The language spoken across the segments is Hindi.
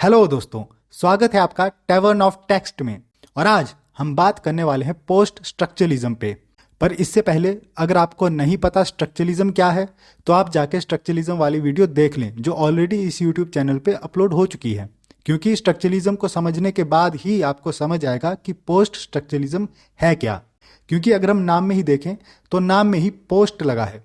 हेलो दोस्तों, स्वागत है आपका टैवर्न ऑफ टेक्स्ट में। और आज हम बात करने वाले हैं पोस्ट स्ट्रक्चरलिज्म पे। पर इससे पहले अगर आपको नहीं पता स्ट्रक्चरलिज्म क्या है तो आप जाके स्ट्रक्चरलिज्म वाली वीडियो देख लें जो ऑलरेडी इस यूट्यूब चैनल पे अपलोड हो चुकी है, क्योंकि स्ट्रक्चरलिज्म को समझने के बाद ही आपको समझ आएगा कि पोस्ट स्ट्रक्चरलिज्म है क्या। क्योंकि अगर हम नाम में ही देखें तो नाम में ही पोस्ट लगा है।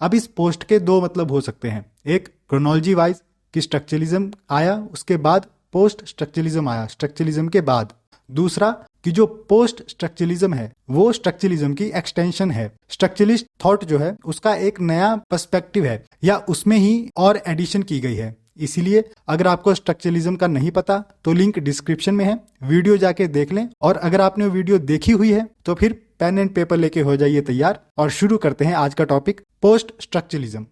अब इस पोस्ट के दो मतलब हो सकते हैं, एक क्रोनोलॉजी वाइज कि स्ट्रक्चरलिज्म आया उसके बाद पोस्ट स्ट्रक्चरलिज्म आया स्ट्रक्चरलिज्म के बाद। दूसरा कि जो पोस्ट स्ट्रक्चरलिज्म है वो स्ट्रक्चरलिज्म की एक्सटेंशन है। स्ट्रक्चरलिस्ट थॉट जो है उसका एक नया पर्सपेक्टिव है या उसमें ही और एडिशन की गई है। इसीलिए अगर आपको स्ट्रक्चरलिज्म का नहीं पता तो लिंक डिस्क्रिप्शन में है, वीडियो जाके देख लें। और अगर आपने वीडियो देखी हुई है तो फिर पेन एंड पेपर लेके हो जाइए तैयार और शुरू करते हैं आज का टॉपिक पोस्ट स्ट्रक्चरलिज्म।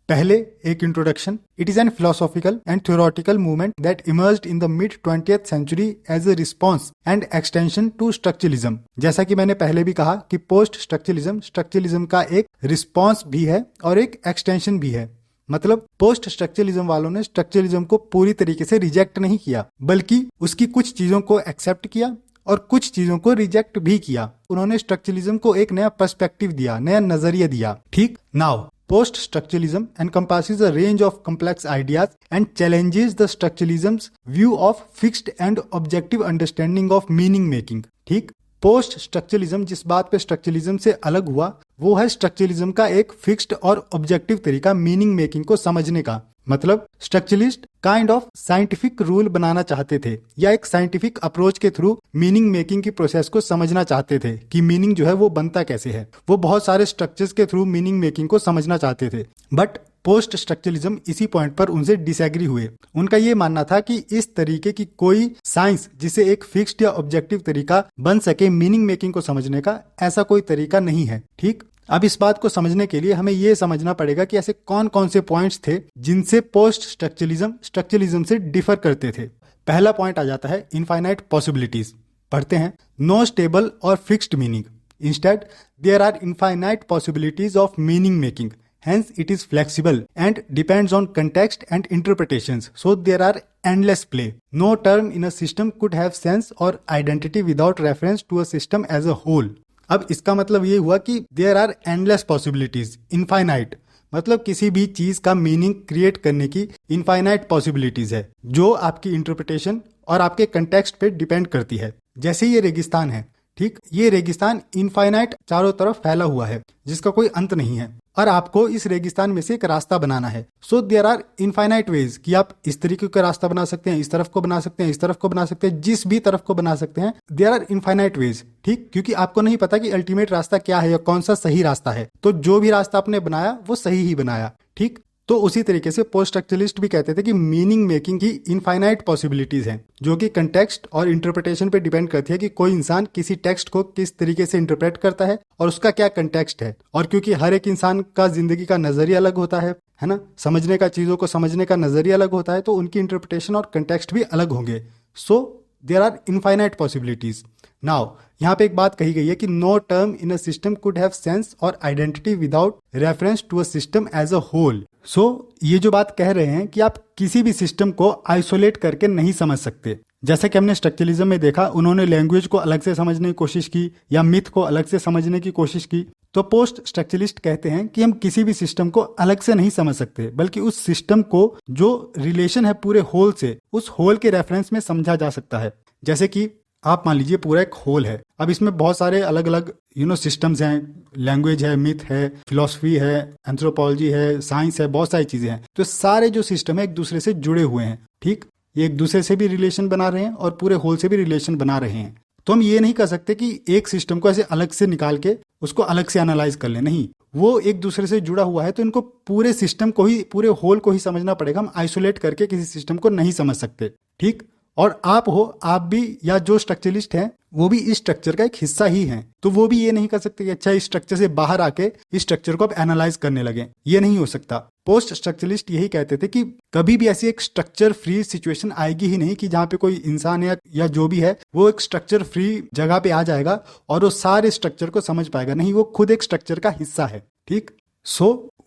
पहले एक introduction. It is an philosophical and theoretical movement that emerged in the mid 20th century as a response and extension to structuralism. जैसा कि मैंने पहले भी कहा कि पोस्ट स्ट्रक्चरलिज्म स्ट्रक्चरलिज्म का एक रिस्पॉन्स भी है और एक एक्सटेंशन भी है। मतलब पोस्ट स्ट्रक्चरलिज्म वालों ने स्ट्रक्चरलिज्म को पूरी तरीके से रिजेक्ट नहीं किया, बल्कि उसकी कुछ चीजों को एक्सेप्ट किया और कुछ चीजों को रिजेक्ट भी किया। उन्होंने स्ट्रक्चरलिज्म को एक नया पर्सपेक्टिव दिया, नया नजरिया दिया। ठीक now post structuralism encompasses a range of complex ideas and challenges the structuralism's view of fixed and objective understanding of meaning making। ठीक, पोस्ट स्ट्रक्चरलिज्म जिस बात पे स्ट्रक्चरलिज्म से अलग हुआ वो है स्ट्रक्चरलिज्म का एक फिक्स्ड और ऑब्जेक्टिव तरीका मीनिंग मेकिंग को समझने का। मतलब structuralist kind of scientific rule बनाना चाहते थे या एक साइंटिफिक अप्रोच के थ्रू मीनिंग मेकिंग की प्रोसेस को समझना चाहते थे कि मीनिंग जो है वो बनता कैसे है। वो बहुत सारे स्ट्रक्चर्स के थ्रू मीनिंग मेकिंग को समझना चाहते थे। बट पोस्ट स्ट्रक्चरलिज्म इसी पॉइंट पर उनसे डिसएग्री हुए। उनका ये मानना था कि इस तरीके की कोई साइंस जिसे एक फिक्स्ड या ऑब्जेक्टिव तरीका बन सके मीनिंग मेकिंग को समझने का, ऐसा कोई तरीका नहीं है। ठीक, अब इस बात को समझने के लिए हमें यह समझना पड़ेगा कि ऐसे कौन कौन से पॉइंट्स थे जिनसे पोस्ट स्ट्रक्चरलिज्म स्ट्रक्चरलिज्म से डिफर करते थे। पहला पॉइंट आ जाता है इनफाइनाइट पॉसिबिलिटीज। पढ़ते हैं, नो स्टेबल और fixed meaning, instead there are infinite possibilities of meaning making, hence it is flexible and depends on context and interpretations, so there are endless play. No term in a system could have sense or identity without reference to a system as a whole। अब इसका मतलब ये हुआ कि there are endless possibilities, infinite मतलब किसी भी चीज का मीनिंग क्रिएट करने की इनफाइनाइट पॉसिबिलिटीज है जो आपकी इंटरप्रिटेशन और आपके कंटेक्स्ट पे डिपेंड करती है। जैसे ये रेगिस्तान है, ठीक, ये रेगिस्तान इनफाइनाइट चारों तरफ फैला हुआ है जिसका कोई अंत नहीं है और आपको इस रेगिस्तान में से एक रास्ता बनाना है। So there are infinite ways कि आप इस तरीके का रास्ता बना सकते हैं, इस तरफ को बना सकते हैं, इस तरफ को बना सकते हैं, जिस भी तरफ को बना सकते हैं। There are infinite ways. ठीक, क्योंकि आपको नहीं पता कि अल्टीमेट रास्ता क्या है या कौन सा सही रास्ता है, तो जो भी रास्ता आपने बनाया वो सही ही बनाया। ठीक, तो उसी तरीके से पोस्ट स्ट्रक्चरलिस्ट भी कहते थे कि मीनिंग मेकिंग की इनफाइनाइट पॉसिबिलिटीज हैं जो कि कंटेक्स्ट और इंटरप्रिटेशन पे डिपेंड करती है कि कोई इंसान किसी टेक्स्ट को किस तरीके से इंटरप्रेट करता है और उसका क्या कंटेक्स्ट है। और क्योंकि हर एक इंसान का जिंदगी का नजरिया अलग होता है ना, समझने का, चीजों को समझने का नजरिया अलग होता है, तो उनकी इंटरप्रिटेशन और कंटेक्स्ट भी अलग होंगे। So there are infinite possibilities. Now यहाँ पे एक बात कही गई है कि no term in a system could have sense और identity without reference to a system as a whole. So ये जो बात कह रहे हैं कि आप किसी भी सिस्टम को आइसोलेट करके नहीं समझ सकते। जैसे कि हमने स्ट्रक्चरलिज्म में देखा, उन्होंने लैंग्वेज को अलग से समझने की कोशिश की या मिथ को अलग से समझने की कोशिश की। तो पोस्ट स्ट्रक्चरलिस्ट कहते हैं कि हम किसी भी सिस्टम को अलग से नहीं समझ सकते, बल्कि उस सिस्टम को जो रिलेशन है पूरे होल से, उस होल के रेफरेंस में समझा जा सकता है। जैसे कि आप मान लीजिए पूरा एक होल है, अब इसमें बहुत सारे अलग अलग सिस्टम्स हैं, लैंग्वेज है, मिथ है, फिलोसफी है, एंथ्रोपोलॉजी है, साइंस है, बहुत सारी चीजें हैं। तो सारे जो सिस्टम है एक दूसरे से जुड़े हुए हैं। ठीक, ये एक दूसरे से भी रिलेशन बना रहे हैं और पूरे होल से भी रिलेशन बना रहे हैं। तो हम ये नहीं कर सकते कि एक सिस्टम को ऐसे अलग से निकाल के उसको अलग से एनालाइज कर ले, नहीं, वो एक दूसरे से जुड़ा हुआ है, तो इनको पूरे सिस्टम को ही, पूरे होल को ही समझना पड़ेगा। हम आइसोलेट करके किसी सिस्टम को नहीं समझ सकते। ठीक, और आप भी या जो स्ट्रक्चरलिस्ट हैं वो भी इस स्ट्रक्चर का एक हिस्सा ही हैं, तो वो भी ये नहीं कर सकते कि अच्छा इस स्ट्रक्चर से बाहर आके इस स्ट्रक्चर को आप एनालाइज करने लगे, ये नहीं हो सकता। पोस्ट स्ट्रक्चरलिस्ट यही कहते थे कि कभी भी ऐसी एक स्ट्रक्चर फ्री सिचुएशन आएगी ही नहीं कि जहाँ पे कोई इंसान या जो भी है वो एक स्ट्रक्चर फ्री जगह पे आ जाएगा और वो सारे स्ट्रक्चर को समझ पाएगा। नहीं, वो खुद एक स्ट्रक्चर का हिस्सा है। ठीक,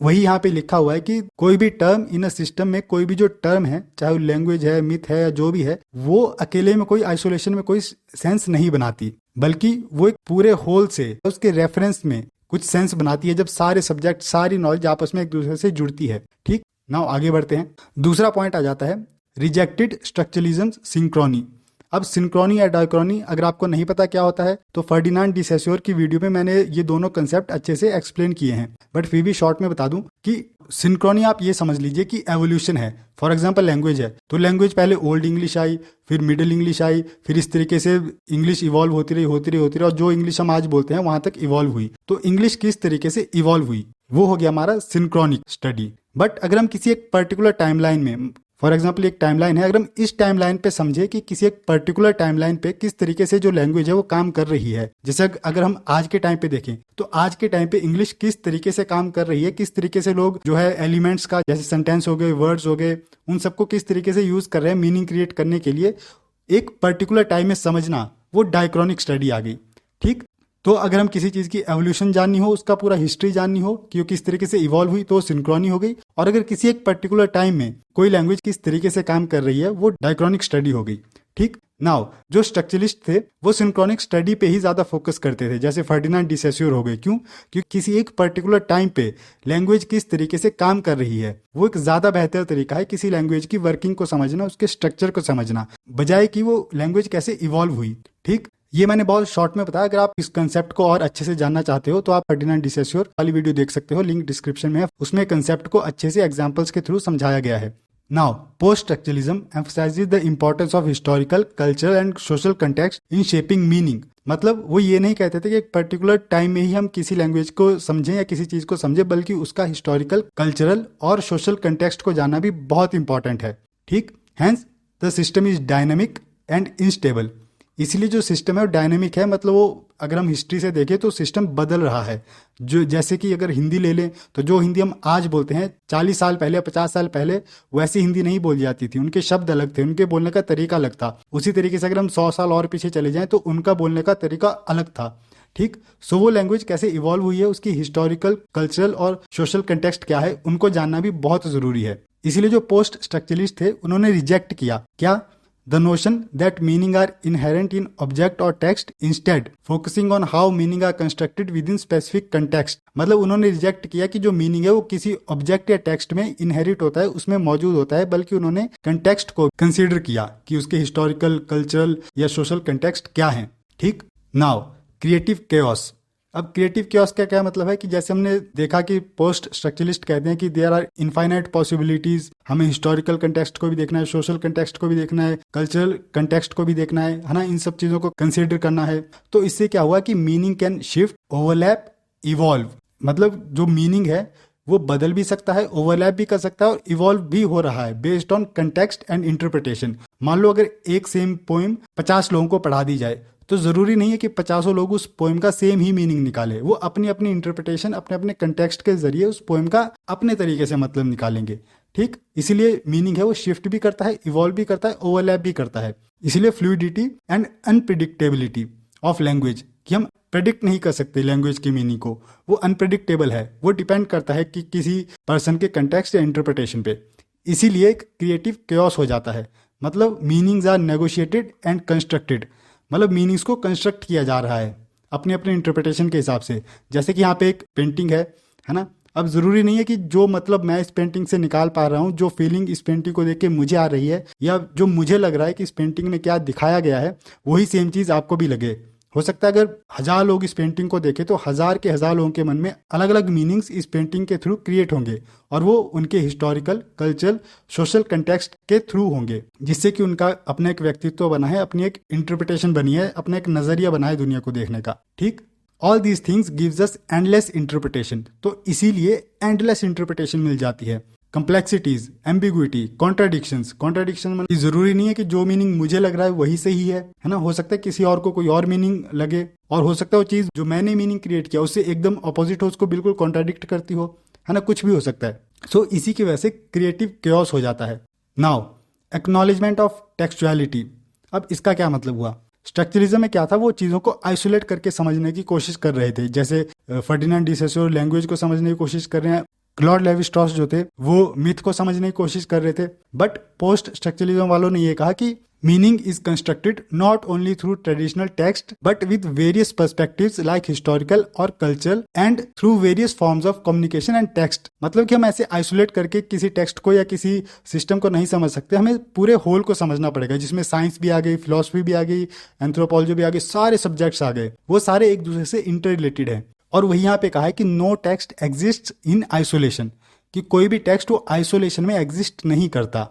वही यहाँ पे लिखा हुआ है कि कोई भी टर्म इन अ सिस्टम में, कोई भी जो टर्म है, चाहे वो लैंग्वेज है, मिथ है या जो भी है, वो अकेले में कोई आइसोलेशन में कोई सेंस नहीं बनाती, बल्कि वो एक पूरे होल से उसके रेफरेंस में कुछ सेंस बनाती है जब सारे सब्जेक्ट, सारी नॉलेज आपस में एक दूसरे से जुड़ती है। ठीक, नाउ आगे बढ़ते हैं। दूसरा पॉइंट आ जाता है रिजेक्टेड स्ट्रक्चरलिज्म सिंक्रोनी। अब सिंक्रोनी या डायक्रोनी अगर आपको नहीं पता क्या होता है तो फर्डिनांड डी सेस्योर की वीडियो में मैंने ये दोनों कंसेप्ट अच्छे से एक्सप्लेन किए हैं, बट फिर भी शॉर्ट में बता दूं कि सिंक्रोनी आप ये समझ लीजिए कि एवोल्यूशन है। फॉर एग्जांपल लैंग्वेज है तो लैंग्वेज पहले ओल्ड इंग्लिश आई, फिर मिडिल इंग्लिश आई, फिर इस तरीके से इंग्लिश इवॉल्व होती रही और जो इंग्लिश हम आज बोलते हैं वहां तक इवॉल्व हुई। तो इंग्लिश किस तरीके से इवॉल्व हुई वो हो गया हमारा सिंक्रोनिक स्टडी। बट अगर हम किसी एक पर्टिकुलर टाइमलाइन में, फॉर एग्जाम्पल एक टाइमलाइन है, अगर हम इस टाइमलाइन पे समझे कि किसी एक पर्टिकुलर टाइमलाइन पे किस तरीके से जो लैंग्वेज है वो काम कर रही है, जैसे अगर हम आज के टाइम पे देखें तो आज के टाइम पे इंग्लिश किस तरीके से काम कर रही है, किस तरीके से लोग जो है एलिमेंट्स का, जैसे सेंटेंस हो गए, वर्ड्स हो गए, उन सबको किस तरीके से यूज कर रहे हैं मीनिंग क्रिएट करने के लिए, एक पर्टिकुलर टाइम में समझना, वो डायक्रोनिक स्टडी आ गई। ठीक, तो अगर हम किसी चीज की एवोल्यूशन जाननी हो, उसका पूरा हिस्ट्री जाननी हो कि वो किस तरीके से इवॉल्व हुई, तो सिंक्रोनी हो गई। और अगर किसी एक पर्टिकुलर टाइम में कोई लैंग्वेज किस तरीके से काम कर रही है, वो डायक्रोनिक स्टडी हो गई। ठीक, नाउ जो स्ट्रक्चरलिस्ट थे वो सिंक्रोनिक स्टडी पे ही ज्यादा फोकस करते थे, जैसे फर्डिनांड डी सेस्योर हो गए। क्यों? क्योंकि किसी एक पर्टिकुलर टाइम पे लैंग्वेज किस तरीके से काम कर रही है वो एक ज्यादा बेहतर तरीका है किसी लैंग्वेज की वर्किंग को समझना, उसके स्ट्रक्चर को समझना, बजाय कि वो लैंग्वेज कैसे इवॉल्व हुई। ठीक, ये मैंने बहुत शॉर्ट में बताया। अगर आप इस कंसेप्ट को और अच्छे से जानना चाहते हो तो आप फर्डिनांड डी सेस्योर वाली वीडियो देख सकते हो, लिंक डिस्क्रिप्शन में है। उसमें कंसेप्ट को अच्छे से एग्जांपल्स के थ्रू समझाया गया है। Now post structuralism emphasises the importance of historical, cultural and social context in shaping meaning. मतलब वो ये नहीं कहते थे कि एक पर्टिकुलर टाइम में ही हम किसी लैंग्वेज को समझें या किसी चीज को समझें, बल्कि उसका हिस्टोरिकल, कल्चरल और सोशल कंटेक्स्ट को जानना भी बहुत इंपॉर्टेंट है। ठीक, hence the system is dynamic and unstable. इसलिए जो सिस्टम है वो डायनेमिक है, मतलब वो अगर हम हिस्ट्री से देखें तो सिस्टम बदल रहा है। जो जैसे कि अगर हिंदी ले लें तो जो हिंदी हम आज बोलते हैं 40 साल पहले, 50 साल पहले वैसी हिंदी नहीं बोली जाती थी, उनके शब्द अलग थे, उनके बोलने का तरीका अलग था। उसी तरीके से अगर हम 100 साल और पीछे चले जाएं तो उनका बोलने का तरीका अलग था। ठीक, सो वो लैंग्वेज कैसे इवॉल्व हुई है, उसकी हिस्टोरिकल, कल्चरल और सोशल कंटेक्स्ट क्या है, उनको जानना भी बहुत जरूरी है। इसीलिए जो पोस्ट स्ट्रक्चरलिस्ट थे उन्होंने रिजेक्ट किया क्या, the notion that meaning are inherent in object or text, instead focusing on how meaning are constructed within specific context। मतलब उन्होंने रिजेक्ट किया कि जो मीनिंग है वो किसी ऑब्जेक्ट या टेक्स्ट में इनहेरिट होता है, उसमें मौजूद होता है, बल्कि उन्होंने कंटेक्स्ट को कंसीडर किया कि उसके हिस्टोरिकल, कल्चरल या सोशल कंटेक्स्ट क्या है। ठीक, नाउ क्रिएटिव केओस। अब क्रिएटिव केओस का क्या मतलब है कि जैसे हमने देखा कि पोस्ट स्ट्रक्चरलिस्ट कहते हैं कि देयर आर इनफाइनाइट पॉसिबिलिटीज, हमें हिस्टोरिकल कंटेक्स्ट को भी देखना है, सोशल कंटेक्स्ट को भी देखना है, कल्चरल कंटेक्स्ट को भी देखना है ना, इन सब चीजों को कंसीडर करना है। तो इससे क्या हुआ कि meaning can shift, overlap, evolve. मतलब जो मीनिंग है वो बदल भी सकता है, ओवरलैप भी कर सकता है और इवॉल्व भी हो रहा है based on context and interpretation. मान लो अगर एक सेम पोएम 50 लोगों को पढ़ा दी जाए तो जरूरी नहीं है कि 50 लोग उस पोएम का सेम ही मीनिंग निकाले, वो अपनी अपनी इंटरप्रिटेशन, अपने अपने कंटेक्स्ट के जरिए उस पोएम का अपने तरीके से मतलब निकालेंगे। ठीक, इसीलिए मीनिंग है वो शिफ्ट भी करता है, इवॉल्व भी करता है, ओवरलैप भी करता है। इसीलिए fluidity and unpredictability of language, कि हम प्रेडिक्ट नहीं कर सकते लैंग्वेज की मीनिंग को, वो अनप्रेडिक्टेबल है, वो डिपेंड करता है कि किसी पर्सन के कंटेक्स्ट या इंटरप्रिटेशन पे। इसीलिए एक क्रिएटिव केओस हो जाता है। मतलब meanings are negotiated and constructed, मतलब मीनिंग्स को कंस्ट्रक्ट किया जा रहा है अपने अपने इंटरप्रिटेशन के हिसाब से। जैसे कि यहाँ पे एक पेंटिंग है ना, अब जरूरी नहीं है कि जो मतलब मैं इस पेंटिंग से निकाल पा रहा हूँ, जो फीलिंग इस पेंटिंग को देख के मुझे आ रही है, या जो मुझे लग रहा है कि इस पेंटिंग में क्या दिखाया गया है, वही सेम चीज आपको भी लगे। हो सकता है अगर 1000 लोग इस पेंटिंग को देखें तो 1000 के 1000 लोगों के मन में अलग अलग मीनिंग्स इस पेंटिंग के थ्रू क्रिएट होंगे, और वो उनके हिस्टोरिकल, कल्चरल, सोशल कंटेक्स्ट के थ्रू होंगे, जिससे कि उनका अपना एक व्यक्तित्व बना है, अपनी एक इंटरप्रिटेशन बनी है, अपना एक नजरिया बना है दुनिया को देखने का। ठीक, all these things gives us endless interpretation. तो इसीलिए एंडलेस इंटरप्रिटेशन मिल जाती है। कंप्लेक्सिटीज, एम्बिग्विटी, कॉन्ट्राडिक्शंस। कॉन्ट्राडिक्शन मतलब जरूरी नहीं है कि जो मीनिंग मुझे लग रहा है वही सही है ना, हो सकता है किसी और को कोई और मीनिंग लगे, और हो सकता है वो चीज जो मैंने मीनिंग क्रिएट किया उससे एकदम अपोजिट हो, उसको बिल्कुल कॉन्ट्राडिक्ट करती हो, है ना, कुछ भी हो सकता है। सो इसी की वजह से क्रिएटिव केओस हो जाता है। Now acknowledgement of textuality. अब इसका क्या मतलब हुआ? स्ट्रक्चरलिज्म में क्या था, वो चीज़ों को आइसोलेट करके समझने की कोशिश कर रहे थे, जैसे फर्डिनांड डी सोसर लैंग्वेज को समझने की कोशिश कर रहे हैं, क्लॉड लेवी स्ट्रॉस जो थे वो मिथ को समझने की कोशिश कर रहे थे। बट पोस्ट स्ट्रक्चरलिज्म वालों ने ये कहा कि meaning is constructed not only through traditional text but with various perspectives like historical और cultural and through various forms of communication and text. मतलब कि हम ऐसे आइसोलेट करके किसी टेक्स्ट को या किसी सिस्टम को नहीं समझ सकते, हमें पूरे होल को समझना पड़ेगा, जिसमें साइंस भी आ गई, फिलोसफी भी आ गई, एंथ्रोपोलॉजी भी आ गई, सारे सब्जेक्ट्स आ गए, वो सारे एक दूसरे से इंटर रिलेटेड है। और वही यहाँ पे कहा है कि no text exist in isolation, कि कोई भी टेक्स्ट वो आइसोलेशन में एग्जिस्ट नहीं करता।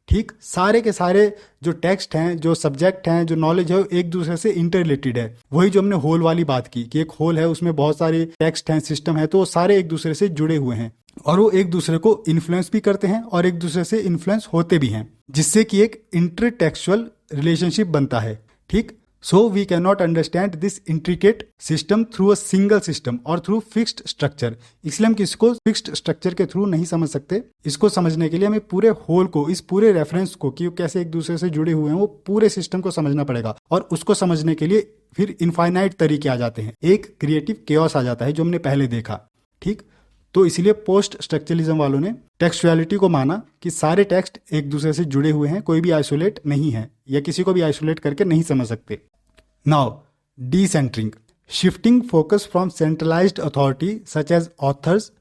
ठीक, सारे के सारे जो टेक्स्ट हैं, जो सब्जेक्ट हैं, जो नॉलेज है, वो एक दूसरे से इंटर रिलेटेड है। वही जो हमने होल वाली बात की कि एक होल है, उसमें बहुत सारे टेक्स्ट हैं, सिस्टम है, तो वो सारे एक दूसरे से जुड़े हुए हैं और वो एक दूसरे को इन्फ्लुएंस भी करते हैं और एक दूसरे से इन्फ्लुएंस होते भी हैं, जिससे कि एक इंटरटेक्चुअल रिलेशनशिप बनता है। ठीक, so we cannot understand this intricate system through a single system or through fixed structure। इसलिए हम किसको फिक्स्ड स्ट्रक्चर के थ्रू नहीं समझ सकते। इसको समझने के लिए हमें पूरे होल को, इस पूरे रेफरेंस को, कि वो कैसे एक दूसरे से जुड़े हुए हैं, वो पूरे सिस्टम को समझना पड़ेगा। और उसको समझने के लिए फिर इनफाइनाइट तरीके आ जाते हैं, एक क्रिएटिव केओस आ जाता है जो हमने पहले देखा। ठीक, तो इसलिए पोस्ट स्ट्रक्चरलिज्म वालों ने टेक्सचुअलिटी को माना कि सारे टेक्स्ट एक दूसरे से जुड़े हुए हैं, कोई भी आइसोलेट नहीं है या किसी को भी आइसोलेट करके नहीं समझ सकते। Now decentring, shifting focus from centralised authority such as authors,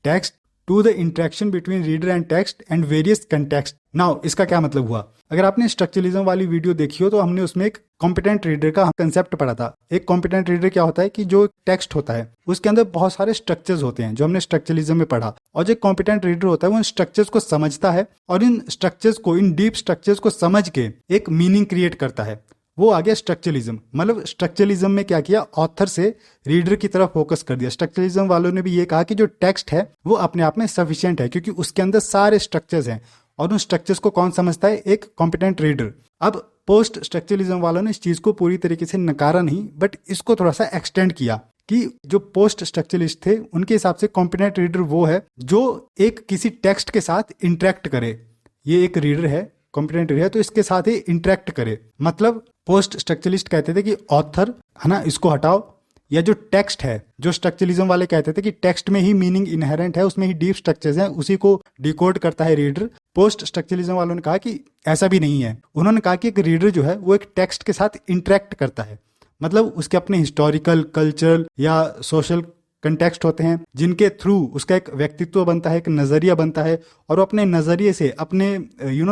text to the interaction between reader and text and various context. Now इसका क्या मतलब हुआ? अगर आपने स्ट्रक्चरलिज्म वाली वीडियो देखी हो तो हमने उसमें एक कॉम्पिटेंट रीडर का कंसेप्ट पढ़ा था। एक कॉम्पिटेंट रीडर क्या होता है कि जो टेक्स्ट होता है उसके अंदर बहुत सारे स्ट्रक्चर्स होते हैं, जो हमने स्ट्रक्चरलिज्म में पढ़ा। और जो कॉम्पिटेंट रीडर होता है वो इन स्ट्रक्चर्स को समझता है और इन स्ट्रक्चर्स को, इन डीप स्ट्रक्चर्स को समझ के एक मीनिंग क्रिएट करता है। वो आ गया स्ट्रक्चरलिज्म। मतलब स्ट्रक्चरलिज्म में क्या किया, ऑथर से रीडर की तरफ फोकस कर दिया। स्ट्रक्चरलिज्म वालों ने भी ये कहा कि जो टेक्स्ट है वो अपने आप में सफिशिएंट है क्योंकि उसके अंदर सारे स्ट्रक्चर्स हैं और उन स्ट्रक्चर्स को कौन समझता है, एक कॉम्पिटेंट रीडर। अब पोस्ट स्ट्रक्चरलिज्म वालों ने इस चीज को पूरी तरीके से नकारा नहीं, बट इसको थोड़ा सा एक्सटेंड किया कि जो पोस्ट स्ट्रक्चरलिस्ट थे उनके हिसाब से कॉम्पिटेंट रीडर वो है जो एक किसी टेक्स्ट के साथ इंटरेक्ट करे। ये एक रीडर है, कॉम्पिटेंट रीडर है, तो इसके साथ ही इंटरेक्ट करे। मतलब पोस्ट स्ट्रक्चरलिस्ट कहते थे कि ऑथर है ना, इसको हटाओ, या जो टेक्स्ट है, जो स्ट्रक्चरलिज्म वाले कहते थे कि टेक्स्ट में ही मीनिंग इनहेरेंट है, उसमें ही डीप स्ट्रक्चर्स हैं, उसी को डिकोड करता है रीडर। पोस्ट स्ट्रक्चरलिज्म वालों ने कहा कि ऐसा भी नहीं है। उन्होंने कहा कि एक रीडर जो है वो एक टेक्स्ट के साथ इंटरेक्ट करता है, मतलब उसके अपने हिस्टोरिकल, कल्चरल या सोशल कंटेक्स्ट होते हैं जिनके थ्रू उसका एक व्यक्तित्व बनता है, एक नजरिया बनता है, और वो अपने नजरिए से, अपने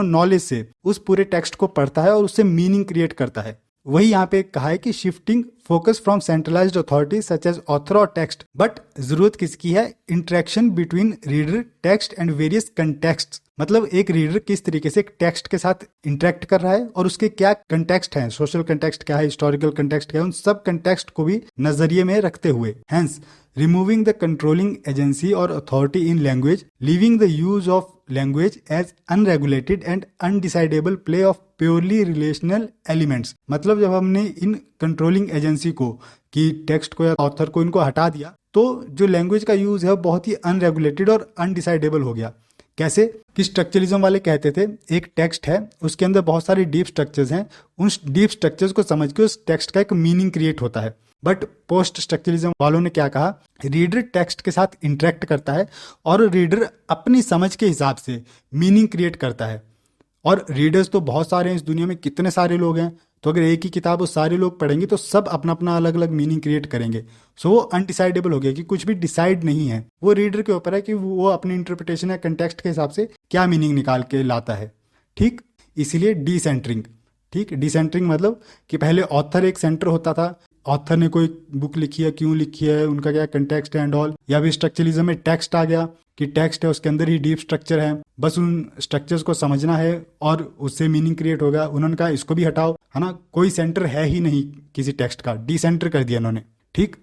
नॉलेज से उस पूरे टेक्स्ट को पढ़ता है और उससे मीनिंग क्रिएट करता है। वही यहाँ पे कहा है कि shifting focus from centralised authority such as author और टेक्स्ट, बट जरूरत किसकी है, interaction between reader, text and various context. मतलब एक रीडर किस तरीके से एक टेक्स्ट के साथ इंटरेक्ट कर रहा है और उसके क्या कंटेक्स्ट हैं, सोशल कंटेक्स्ट क्या है, हिस्टोरिकल कंटेक्स्ट क्या है, उन सब कंटेक्स्ट को भी नजरिए में रखते हुए। Hence removing the controlling agency or authority in language, leaving the use of language as unregulated and undecidable play of purely relational elements। मतलब जब हमने इन कंट्रोलिंग एजेंसी को, कि टेक्स्ट को या ऑथर को, इनको हटा दिया, तो जो लैंग्वेज का यूज है बहुत ही अनरेगुलेटेड और अनडिसाइडेबल हो गया। कैसे कि स्ट्रक्चरलिज्म वाले कहते थे एक टेक्स्ट है, उसके अंदर बहुत सारे डीप स्ट्रक्चर्स हैं, उन डीप स्ट्रक्चर्स को समझ के उस टेक्स्ट का एक मीनिंग क्रिएट होता है। बट पोस्ट स्ट्रक्चरलिज्म वालों ने क्या कहा, रीडर टेक्स्ट के साथ इंटरेक्ट करता है और रीडर अपनी समझ के हिसाब से मीनिंग क्रिएट करता है। और रीडर्स तो बहुत सारे हैं इस दुनिया में, कितने सारे लोग हैं, तो अगर एक ही किताब वो सारे लोग पढ़ेंगे तो सब अपना अपना अलग अलग मीनिंग क्रिएट करेंगे। सो वो अनडिसाइडेबल हो गया कि कुछ भी डिसाइड नहीं है, वो रीडर के ऊपर है कि वो अपनी इंटरप्रिटेशन या कंटेक्स्ट के हिसाब से क्या मीनिंग निकाल के लाता है। ठीक, इसीलिए डिसेंटरिंग। ठीक, डिसेंटरिंग मतलब कि पहले ऑथर एक सेंटर होता था, ऑथर ने कोई बुक लिखी है, क्यों लिखी है, उनका क्या कंटेक्स्ट है एंड ऑल। या भी स्ट्रक्चरलिज्म में टेक्स्ट आ गया कि टेक्स्ट है, उसके अंदर ही डीप स्ट्रक्चर है, बस उन स्ट्रक्चर्स को समझना है और उससे मीनिंग क्रिएट होगा। उन्होंने कहा इसको भी हटाओ, है ना, कोई सेंटर है ही नहीं किसी टेक्स्ट का, डिसेंटर कर दिया उन्होंने। ठीक,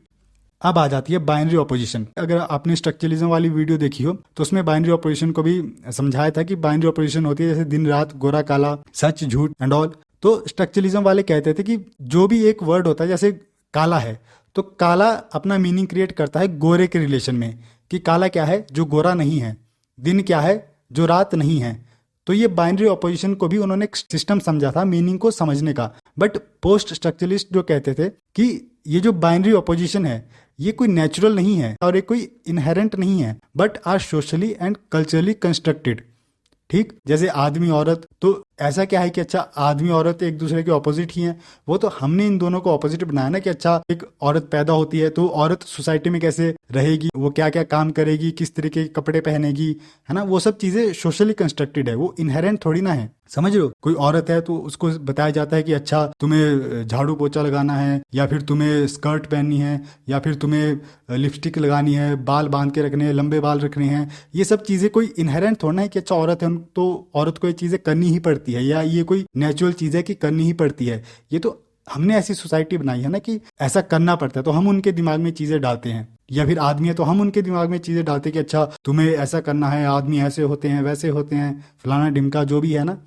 अब आ जाती है बाइनरी ऑपोजिशन। अगर आपने स्ट्रक्चरलिज्म वाली वीडियो देखी हो तो उसमें बाइनरी ऑपोजिशन को भी समझाया था कि बाइनरी ऑपोजिशन होती है जैसे दिन रात, गोरा काला, सच झूठ एंड ऑल। तो स्ट्रक्चरलिज्म वाले कहते थे कि जो भी एक वर्ड होता है, जैसे काला है तो काला अपना मीनिंग क्रिएट करता है गोरे के रिलेशन में, कि काला क्या है, जो गोरा नहीं है, दिन क्या है, जो रात नहीं है। तो ये बाइनरी ऑपोजिशन को भी उन्होंने एक सिस्टम समझा था मीनिंग को समझने का। बट पोस्ट स्ट्रक्चरलिस्ट जो कहते थे कि ये जो बाइनरी ऑपोजिशन है ये कोई नेचुरल नहीं है और ये कोई इनहेरेंट नहीं है, but are socially and culturally constructed. ठीक, जैसे आदमी औरत, तो ऐसा क्या है कि अच्छा आदमी औरत एक दूसरे के ऑपोजिट ही हैं, वो तो हमने इन दोनों को ऑपोजिट बनाया ना कि अच्छा एक औरत पैदा होती है तो औरत सोसाइटी में कैसे रहेगी, वो क्या क्या काम करेगी, किस तरीके के कपड़े पहनेगी, है ना, वो सब चीजें सोशली कंस्ट्रक्टेड है, वो इनहेरेंट थोड़ी ना है। समझ रहे हो, कोई औरत है तो उसको बताया जाता है कि अच्छा तुम्हें झाड़ू पोछा लगाना है, या फिर तुम्हें स्कर्ट पहननी है, या फिर तुम्हें लिपस्टिक लगानी है, बाल बांध के रखने हैं, लंबे बाल रखने हैं। ये सब चीजें कोई इनहेरेंट थोड़ा है कि अच्छा औरत है तो औरत को ये चीजें करनी ही पड़ती है, या ये कोई नेचुरल चीज है कि करनी ही पड़ती है। ये तो हमने ऐसी सोसाइटी बनाई है ना कि ऐसा करना पड़ता है, तो हम उनके दिमाग में चीजें डालते हैं। या फिर आदमी है तो हम उनके दिमाग में चीजें डालते हैं कि अच्छा तुम्हें ऐसा करना है, आदमी ऐसे होते हैं, वैसे होते हैं, फलाना ढिमका जो भी है ना।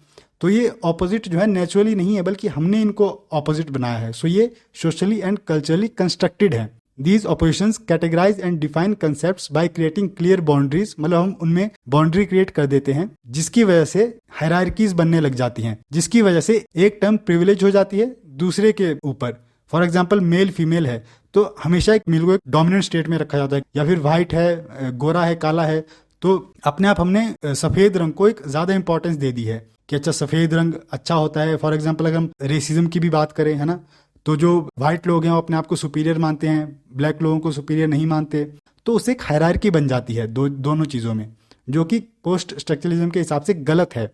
तो ये ऑपोजिट जो है नेचुरली नहीं है, बल्कि हमने इनको ऑपोजिट बनाया है। सो ये सोशली एंड कल्चरली कंस्ट्रक्टेड है। These oppositions categorize and define concepts by creating clear boundaries, मतलब हम उनमें बाउंड्री क्रिएट कर देते हैं जिसकी वजह से हायरार्कीज बनने लग जाती हैं, जिसकी वजह से एक टर्म प्रिविलेज हो जाती है दूसरे के ऊपर। फॉर एग्जाम्पल मेल फीमेल है तो हमेशा एक मेल को एक डोमिनेंट स्टेट में रखा जाता है, या फिर व्हाइट है, गोरा है, काला है, तो अपने आप हमने सफेद रंग को एक ज्यादा इंपॉर्टेंस दे दी है कि अच्छा सफेद रंग अच्छा होता है। फॉर एग्जाम्पल अगर हम रेसिज्म की भी बात करें, है ना, तो जो व्हाइट लोग हैं वो अपने आप को सुपीरियर मानते हैं, ब्लैक लोगों को सुपीरियर नहीं मानते, तो उससे एक हायरार्की बन जाती है दोनों चीज़ों में, जो कि पोस्ट स्ट्रक्चरलिज्म के हिसाब से गलत है।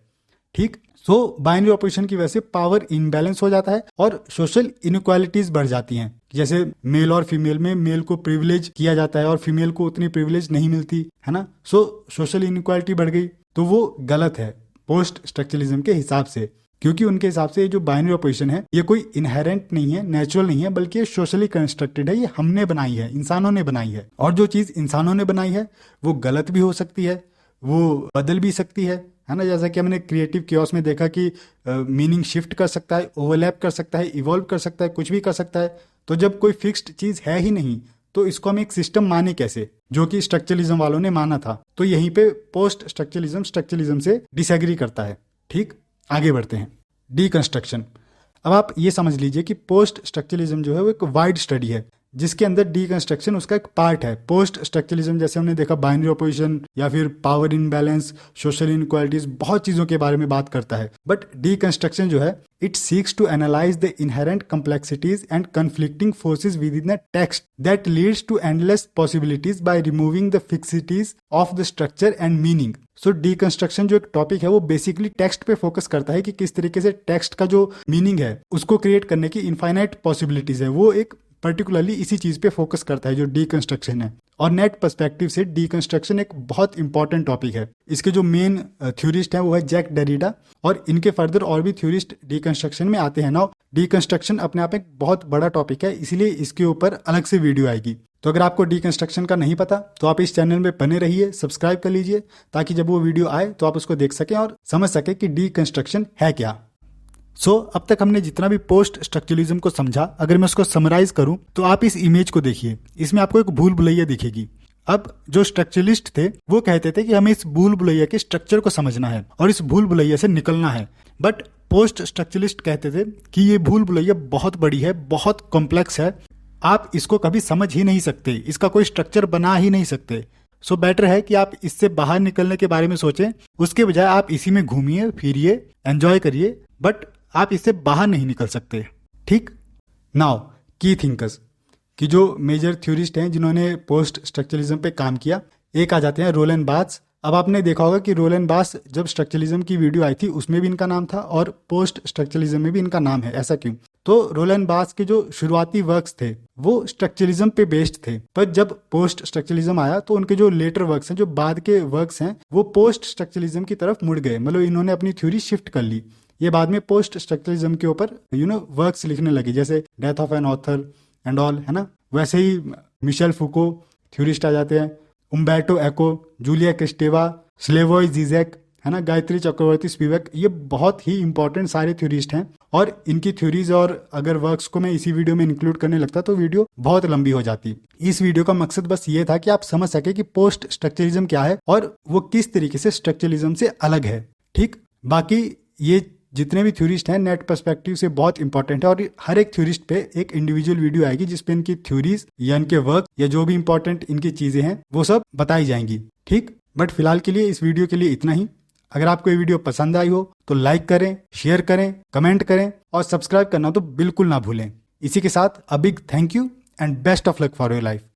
ठीक, सो बाइनरी ऑपोजिशन की वजह से पावर इनबैलेंस हो जाता है और सोशल इनइक्वालिटीज बढ़ जाती हैं। जैसे मेल और फीमेल में मेल को प्रिविलेज किया जाता है और फीमेल को उतनी प्रिविलेज नहीं मिलती, है ना। सो सोशल इनइक्वालिटी बढ़ गई, तो वो गलत है पोस्ट स्ट्रक्चरलिज्म के हिसाब से, क्योंकि उनके हिसाब से जो बाइनरी ऑपोजिशन है ये कोई इनहेरेंट नहीं है, नेचुरल नहीं है, बल्कि ये सोशली कंस्ट्रक्टेड है, ये हमने बनाई है, इंसानों ने बनाई है। और जो चीज इंसानों ने बनाई है वो गलत भी हो सकती है, वो बदल भी सकती है ना। जैसा कि हमने क्रिएटिव कियोस में देखा कि मीनिंग शिफ्ट कर सकता है, ओवरलैप कर सकता है, इवॉल्व कर सकता है, कुछ भी कर सकता है। तो जब कोई फिक्स्ड चीज है ही नहीं तो इसको हम एक सिस्टम माने कैसे, जो कि स्ट्रक्चरलिज्म वालों ने माना था। तो यहीं पे पोस्ट स्ट्रक्चरलिज्म से डिसएग्री करता है। ठीक, आगे बढ़ते हैं। डीकंस्ट्रक्शन। अब आप ये समझ लीजिए कि पोस्ट स्ट्रक्चरलिज्म जो है वो एक वाइड स्टडी है जिसके अंदर डीकंस्ट्रक्शन उसका एक पार्ट है। पोस्ट स्ट्रक्चरलिज्म जैसे हमने देखा बाइनरी ऑपोजिशन या फिर पावर इनबैलेंस, सोशल इनइक्वालिटीज, बहुत चीजों के बारे में बात करता है। बट डीकंस्ट्रक्शन जो है it seeks to analyse the inherent complexities and conflicting forces within the text that leads to endless possibilities by removing the fixities of the structure and meaning. So deconstruction जो एक टॉपिक है वो बेसिकली टेक्स्ट पे फोकस करता है कि किस तरीके से टेक्स्ट का जो मीनिंग है उसको क्रिएट करने की इनफाइनाइट पॉसिबिलिटीज है, वो एक पर्टिकुलरली इसी चीज पे फोकस करता है जो डीकंस्ट्रक्शन है। और नेट पर्सपेक्टिव से डीकंस्ट्रक्शन एक बहुत इंपॉर्टेंट टॉपिक है। इसके जो मेन थ्योरिस्ट हैं वो है जैक डेरिडा, और इनके फर्दर और भी थ्योरिस्ट डीकंस्ट्रक्शन में आते हैं। नाउ डीकंस्ट्रक्शन अपने आप एक बहुत बड़ा टॉपिक है, इसलिए इसके ऊपर अलग से वीडियो आएगी। तो अगर आपको डीकंस्ट्रक्शन का नहीं पता तो आप इस चैनल में बने रहिए, सब्सक्राइब कर लीजिए, ताकि जब वो वीडियो आए तो आप उसको देख सकें और समझ सकें कि डीकंस्ट्रक्शन है क्या। अब तक हमने जितना भी पोस्ट स्ट्रक्चरलिज्म को समझा, अगर मैं उसको समराइज करूं तो आप इस इमेज को देखिए, इसमें आपको एक भूल भुलैया दिखेगी। अब जो स्ट्रक्चरलिस्ट थे वो कहते थे कि हमें इस भूल भुलैया के स्ट्रक्चर को समझना है और इस भूल भुलैया से निकलना है। बट पोस्ट स्ट्रक्चरलिस्ट कहते थे कि ये भूल भुलैया बहुत बड़ी है, बहुत कॉम्प्लेक्स है, आप इसको कभी समझ ही नहीं सकते, इसका कोई स्ट्रक्चर बना ही नहीं सकते। सो बेटर है कि आप इससे बाहर निकलने के बारे में सोचें, उसके बजाय आप इसी में घूमिए फिरिए, एंजॉय करिए, बट आप इससे बाहर नहीं निकल सकते। ठीक, नाउ की थिंकर्स की जो मेजर थ्योरिस्ट हैं जिन्होंने पोस्ट स्ट्रक्चरलिज्म पे काम किया, एक आ जाते हैं रोलैंड बार्थ्स। अब आपने देखा होगा कि रोलैंड बार्थ्स जब स्ट्रक्चरलिज्म की वीडियो आई थी उसमें भी इनका नाम था और पोस्ट स्ट्रक्चरलिज्म में भी इनका नाम है। ऐसा क्यों? तो रोलैंड बार्थ्स के जो शुरुआती वर्क्स थे वो स्ट्रक्चरलिज्म पे बेस्ड थे, पर जब पोस्ट स्ट्रक्चरलिज्म आया तो उनके जो लेटर वर्क्स हैं, जो बाद के वर्क्स हैं, वो पोस्ट स्ट्रक्चरलिज्म की तरफ मुड़ गए, मतलब इन्होंने अपनी थ्योरी शिफ्ट कर ली। ये बाद में पोस्ट स्ट्रक्चरलिज्म के ऊपर वर्क्स लिखने लगे, जैसे death of an author and all, है ना। वैसे ही मिशेल फुको थ्योरिस्ट आ जाते हैं, उम्बर्टो एको, जूलिया क्रिस्टेवा, स्लेवोय जीजैक, है ना, गायत्री चक्रवर्ती स्पिवक, ये बहुत ही इंपॉर्टेंट सारे थ्योरिस्ट हैं। और इनकी थ्योरीज और अगर वर्क्स को मैं इसी वीडियो में इंक्लूड करने लगता तो वीडियो बहुत लंबी हो जाती। इस वीडियो का मकसद बस ये था कि आप समझ सके कि पोस्ट स्ट्रक्चरलिज्म क्या है और वो किस तरीके से स्ट्रक्चरलिज्म से अलग है। ठीक, बाकी ये जितने भी थ्योरिस्ट हैं नेट पर्सपेक्टिव से बहुत इंपॉर्टेंट है, और हर एक थ्योरिस्ट पे एक इंडिविजुअल वीडियो आएगी जिसपे इनकी थ्योरीज या इनके वर्क या जो भी इंपॉर्टेंट इनकी चीजें हैं वो सब बताई जाएंगी। ठीक, बट फिलहाल के लिए इस वीडियो के लिए इतना ही। अगर आपको ये वीडियो पसंद आई हो तो लाइक करें, शेयर करें, कमेंट करें और सब्सक्राइब करना तो बिल्कुल ना भूलें। इसी के साथ a big thank you and best of luck for your life.